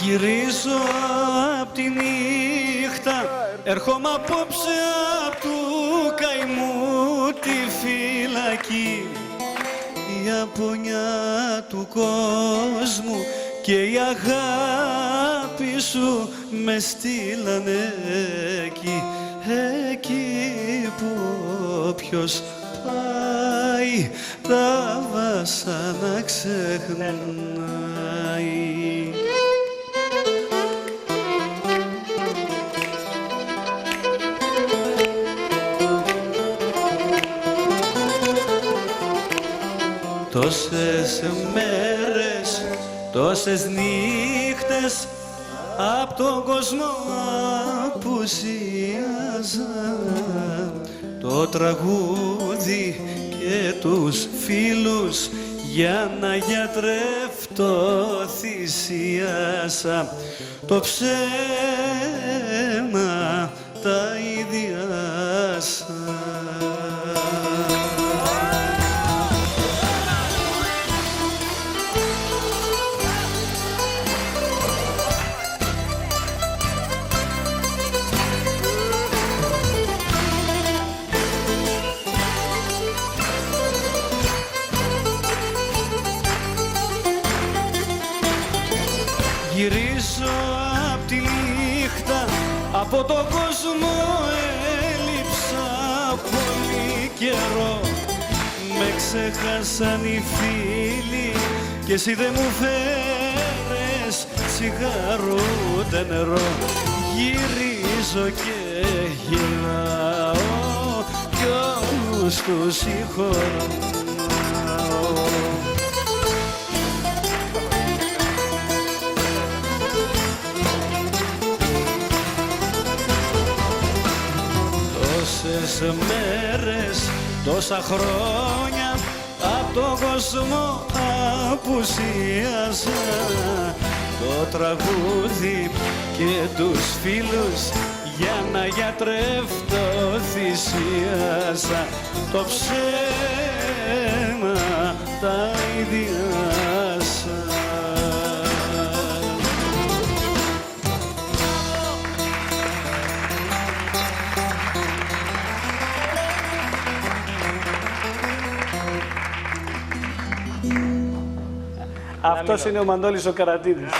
Γυρίζω απ' τη νύχτα, έρχομαι απόψε απ' του καημού τη φυλακή. Η απονιά του κόσμου και η αγάπη σου με στείλανε εκεί, εκεί που όποιος πάει τα βάσανα ξεχνάει. Τόσες μέρες, τόσες νύχτες απ' τον κόσμο απουσίαζα. Το τραγούδι και τους φίλους για να γιατρεύτω θυσίασα. Το ψέμα τα ιδιάσα. Γυρίζω απ' τη νύχτα, από τον κόσμο έλειψα πολύ καιρό. Με ξέχασαν οι φίλοι και εσύ δεν μου φέρες τσιγάρο ούτε νερό. Γυρίζω και γυρνάω κι όλους τους συγχωρώ. Τόσες μέρες, τόσα χρόνια απ' τον κόσμο απουσίασα. Το τραγούδι και τους φίλους για να γιατρεύτω θυσίασα. Το ψέμα τα ιδιάσα. Αυτός είναι ο Μανώλης ο Καρατίδης.